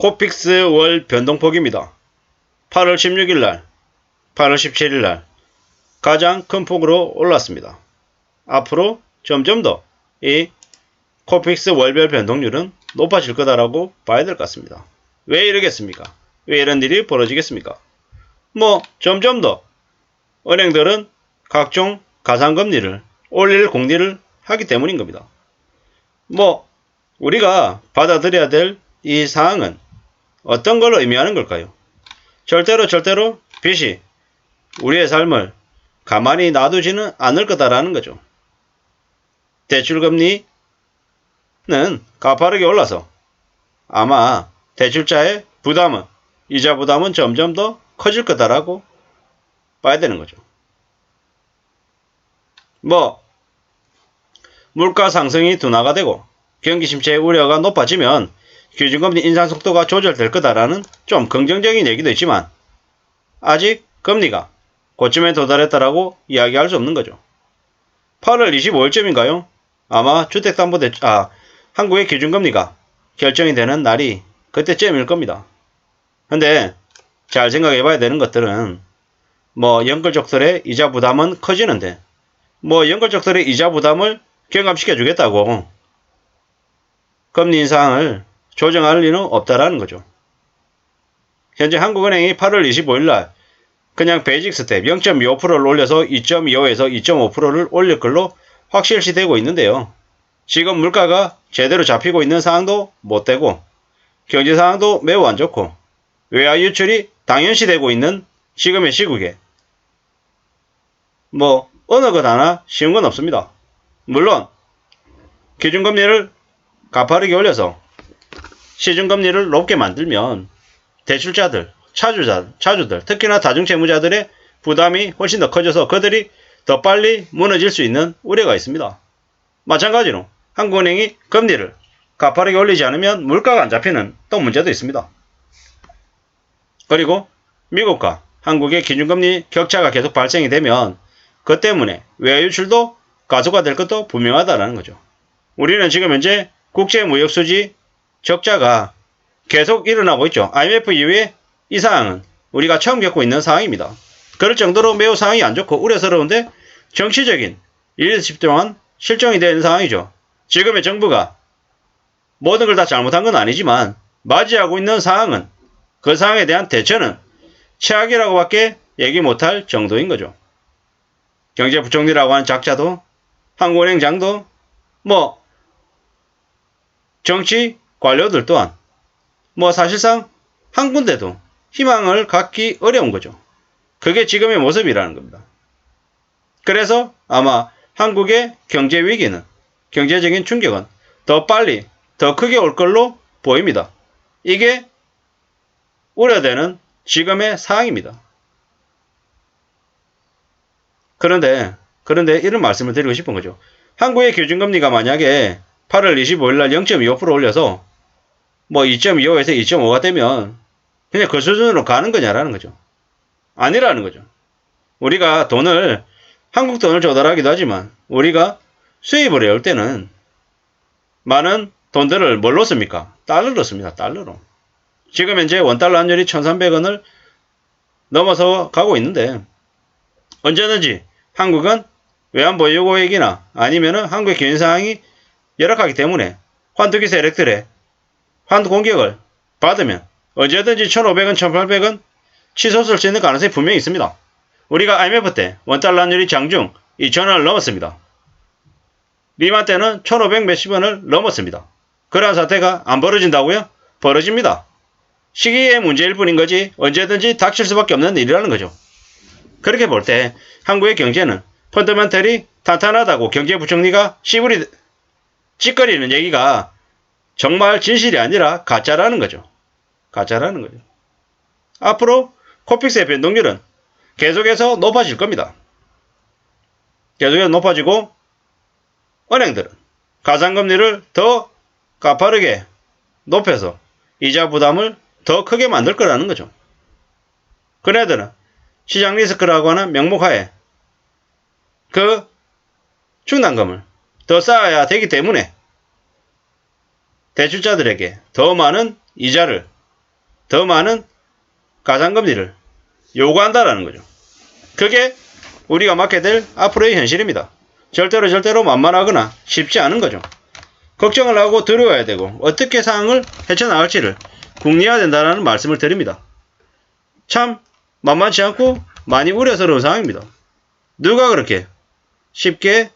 코픽스 월 변동폭입니다. 8월 16일날, 8월 17일날 가장 큰 폭으로 올랐습니다. 앞으로 점점 더 이 코픽스 월별 변동률은 높아질 거다라고 봐야 될 것 같습니다. 왜 이러겠습니까? 왜 이런 일이 벌어지겠습니까? 점점 더 은행들은 각종 가상금리를 올릴 공리를 하기 때문인 겁니다. 우리가 받아들여야 될 이 사항은 어떤 걸 의미하는 걸까요? 절대로 빚이 우리의 삶을 가만히 놔두지는 않을 거다라는 거죠. 대출금리는 가파르게 올라서 아마 대출자의 부담은, 이자 부담은 점점 더 커질 거다라고 봐야 되는 거죠. 물가 상승이 둔화가 되고 경기 침체의 우려가 높아지면 기준금리 인상 속도가 조절될 거다라는 좀 긍정적인 얘기도 있지만 아직 금리가 고점에 도달했다라고 이야기할 수 없는 거죠. 8월 25일쯤인가요? 아마 한국의 기준금리가 결정이 되는 날이 그때쯤일 겁니다. 근데 잘 생각해 봐야 되는 것들은 연끌족들의 이자 부담은 커지는데 연끌족들의 이자 부담을 경감시켜 주겠다고 금리 인상을 조정할 리는 없다라는 거죠. 현재 한국은행이 8월 25일날 그냥 베이직 스텝 0.25%를 올려서 2.25에서 2.5%를 올릴 걸로 확실시되고 있는데요. 지금 물가가 제대로 잡히고 있는 상황도 못 되고 경제 상황도 매우 안 좋고 외화 유출이 당연시되고 있는 지금의 시국에 어느 것 하나 쉬운 건 없습니다. 물론 기준금리를 가파르게 올려서 시중금리를 높게 만들면 대출자들, 차주들, 특히나 다중채무자들의 부담이 훨씬 더 커져서 그들이 더 빨리 무너질 수 있는 우려가 있습니다. 마찬가지로 한국은행이 금리를 가파르게 올리지 않으면 물가가 안 잡히는 또 문제도 있습니다. 그리고 미국과 한국의 기준금리 격차가 계속 발생이 되면 그 때문에 외화 유출도 가속화 될 것도 분명하다는 거죠. 우리는 지금 현재 국제무역수지 적자가 계속 일어나고 있죠. IMF 이후에 이 상황은 우리가 처음 겪고 있는 상황입니다. 그럴 정도로 매우 상황이 안 좋고 우려스러운데 정치적인 리더십 또한 실종이 되는 상황이죠. 지금의 정부가 모든 걸 다 잘못한 건 아니지만 맞이하고 있는 상황은 그 상황에 대한 대처는 최악이라고 밖에 얘기 못할 정도인 거죠. 경제부총리라고 하는 작자도 한국은행장도 정치 관료들 또한 사실상 한 군데도 희망을 갖기 어려운 거죠. 그게 지금의 모습이라는 겁니다. 그래서 아마 한국의 경제 위기는, 경제적인 충격은 더 빨리, 더 크게 올 걸로 보입니다. 이게 우려되는 지금의 상황입니다. 그런데 이런 말씀을 드리고 싶은 거죠. 한국의 기준금리가 만약에 8월 25일 날 0.25% 올려서 2.25에서 2.5가 되면 그냥 그 수준으로 가는 거냐라는 거죠. 아니라는 거죠. 우리가 한국 돈을 조달하기도 하지만 우리가 수입을 해올 때는 많은 돈들을 뭘로 씁니까? 달러로 씁니다. 달러로. 지금 현재 원달러 환율이 1,300원을 넘어서 가고 있는데 언제든지 한국은 외환보유고액이나 아니면은 한국의 경제 상황이 열악하기 때문에 환투기 세력들의 환투 공격을 받으면 언제든지 1,500원, 1,800원 치솟을 수 있는 가능성이 분명히 있습니다. 우리가 IMF 때 원달러 환율이 장중 2,000원을 넘었습니다. 리만 때는 1,500 몇십 원을 넘었습니다. 그러한 사태가 안 벌어진다고요? 벌어집니다. 시기의 문제일 뿐인 거지 언제든지 닥칠 수밖에 없는 일이라는 거죠. 그렇게 볼 때 한국의 경제는 펀더멘털이 탄탄하다고 경제부총리가 시부리 찌꺼리는 얘기가 정말 진실이 아니라 가짜라는 거죠. 가짜라는 거죠. 앞으로 코픽스의 변동률은 계속해서 높아질 겁니다. 계속해서 높아지고 은행들은 가상금리를 더 가파르게 높여서 이자 부담을 더 크게 만들 거라는 거죠. 그네들은 시장 리스크라고 하는 명목하에 그 충당금을 더 쌓아야 되기 때문에 대출자들에게 더 많은 이자를 더 많은 가산금리를 요구한다라는 거죠. 그게 우리가 맞게 될 앞으로의 현실입니다. 절대로 만만하거나 쉽지 않은 거죠. 걱정을 하고 두려워야 되고 어떻게 상황을 헤쳐나갈지를 궁리해야 된다는 말씀을 드립니다. 참 만만치 않고 많이 우려스러운 상황입니다. 누가 그렇게 쉽게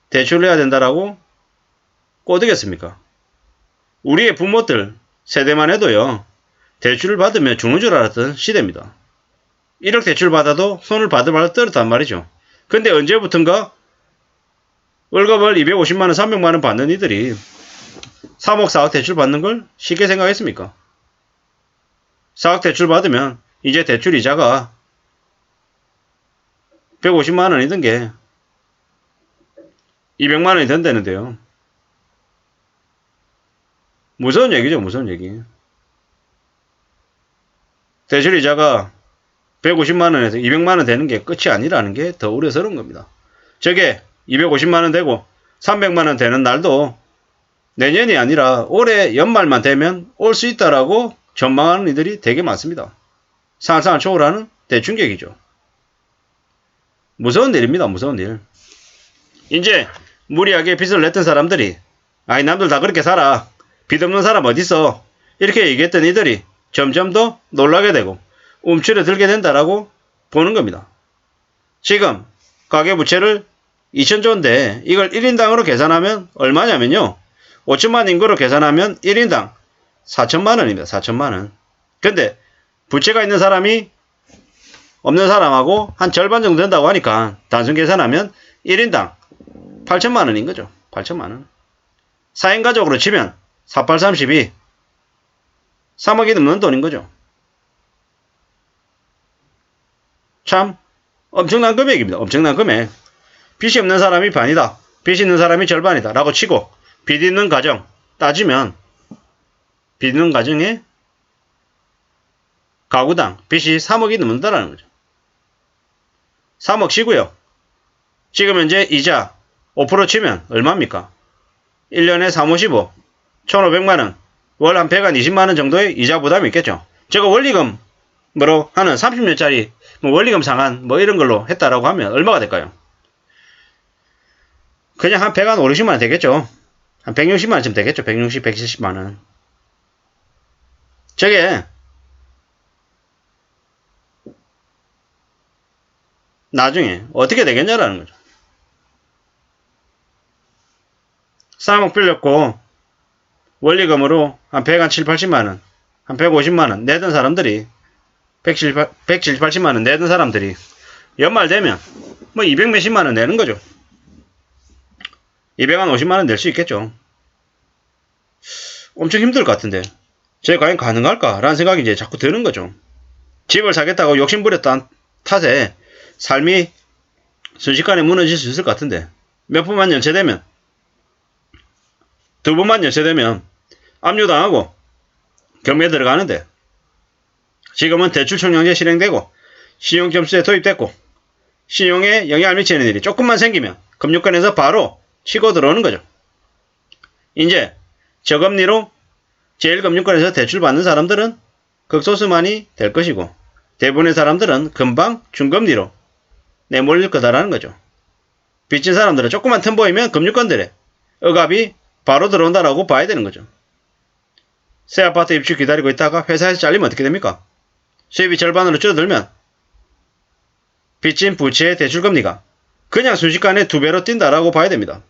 대출을 해야 된다라고 꼬드겠습니까? 우리의 부모들 세대만 해도요. 대출을 받으면 죽는 줄 알았던 시대입니다. 1억 대출 받아도 손을 바들바들 떨었단 말이죠. 근데 언제부턴가 월급을 250만원, 300만원 받는 이들이 3억, 4억 대출 받는 걸 쉽게 생각했습니까? 4억 대출 받으면 이제 대출 이자가 150만원이던 게 200만원이 된다는데요. 무서운 얘기죠, 무서운 얘기. 대출 이자가 150만원에서 200만원 되는 게 끝이 아니라는 게 더 우려스러운 겁니다. 저게 250만원 되고 300만원 되는 날도 내년이 아니라 올해 연말만 되면 올 수 있다라고 전망하는 이들이 되게 많습니다. 상상을 초월하는 대충격이죠. 무서운 일입니다. 무서운 일. 이제 무리하게 빚을 냈던 사람들이 아이 남들 다 그렇게 살아. 빚 없는 사람 어딨어. 이렇게 얘기했던 이들이 점점 더 놀라게 되고 움츠러들게 된다라고 보는 겁니다. 지금 가계부채를 2천조인데 이걸 1인당으로 계산하면 얼마냐면요. 5천만 인구로 계산하면 1인당 4천만원입니다. 4천만원. 근데 부채가 있는 사람이 없는 사람하고 한 절반 정도 된다고 하니까 단순 계산하면 1인당 8천만원인 거죠. 8천만원. 4인 가족으로 치면 4832 3억이 넘는 돈인 거죠. 참 엄청난 금액입니다. 엄청난 금액. 빚이 없는 사람이 반이다. 빚이 있는 사람이 절반이다. 라고 치고 빚 있는 가정 따지면 빚 있는 가정에 가구당 빚이 3억이 넘는다라는 거죠. 3억 치고요. 지금 현재 이자 5% 치면 얼마입니까? 1년에 3, 55, 1,500만원, 월 한 120만원 정도의 이자 부담이 있겠죠. 제가 원리금 뭐로 하는 30년짜리 뭐 원리금 상한 뭐 이런 걸로 했다라고 하면 얼마가 될까요? 그냥 한 150만원 되겠죠. 한 160만원쯤 되겠죠. 160, 170만원. 저게 나중에 어떻게 되겠냐라는 거죠. 3억 빌렸고 원리금으로 한 107, 80만원, 한 150만원 내던 사람들이 170, 80만원 내던 사람들이 연말 되면 뭐 200 몇십만원 내는 거죠. 250만원 낼 수 있겠죠. 엄청 힘들 것 같은데 저게 과연 가능할까라는 생각이 이제 자꾸 드는 거죠. 집을 사겠다고 욕심부렸던 탓에 삶이 순식간에 무너질 수 있을 것 같은데 몇 번만 연체되면 두 번만 연체되면 압류당하고 경매에 들어가는데 지금은 대출총량제 실행되고 신용점수제 도입됐고 신용에 영향을 미치는 일이 조금만 생기면 금융권에서 바로 치고 들어오는 거죠. 이제 저금리로 제1금융권에서 대출받는 사람들은 극소수만이 될 것이고 대부분의 사람들은 금방 중금리로 내몰릴 거다라는 거죠. 빚진 사람들은 조금만 틈 보이면 금융권들의 억압이 바로 들어온다라고 봐야 되는 거죠. 새 아파트 입주 기다리고 있다가 회사에서 잘리면 어떻게 됩니까? 수입이 절반으로 줄어들면 빚진 부채의 대출금리가 그냥 순식간에 2배로 뛴다라고 봐야 됩니다.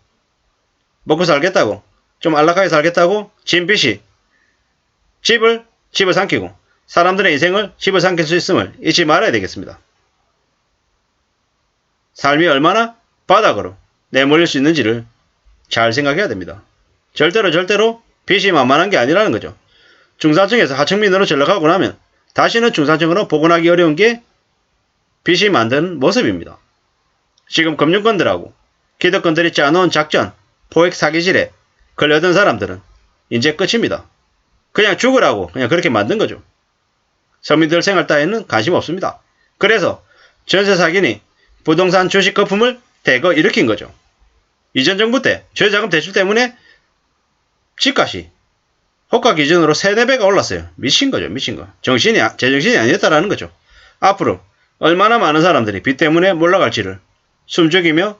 먹고 살겠다고 좀 안락하게 살겠다고 진 빚이 집을 삼키고 사람들의 인생을 집을 삼킬 수 있음을 잊지 말아야 되겠습니다. 삶이 얼마나 바닥으로 내몰릴 수 있는지를 잘 생각해야 됩니다. 절대로 빚이 만만한 게 아니라는 거죠. 중산층에서 하층민으로 전락하고 나면 다시는 중산층으로 복원하기 어려운 게 빚이 만드는 모습입니다. 지금 금융권들하고 기득권들이 짜놓은 작전, 포획 사기질에 걸려든 사람들은 이제 끝입니다. 그냥 죽으라고 그냥 그렇게 만든 거죠. 서민들 생활 따위는 관심 없습니다. 그래서 전세 사기니 부동산 주식 거품을 대거 일으킨 거죠. 이전 정부 때 저자금 대출 때문에 집값이 호가 기준으로 3~4배가 올랐어요. 미친 거죠. 미친 거. 제정신이 아니었다라는 거죠. 앞으로 얼마나 많은 사람들이 빚 때문에 몰락갈지를 숨죽이며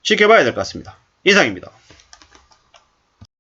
지켜봐야 될 것 같습니다. 이상입니다.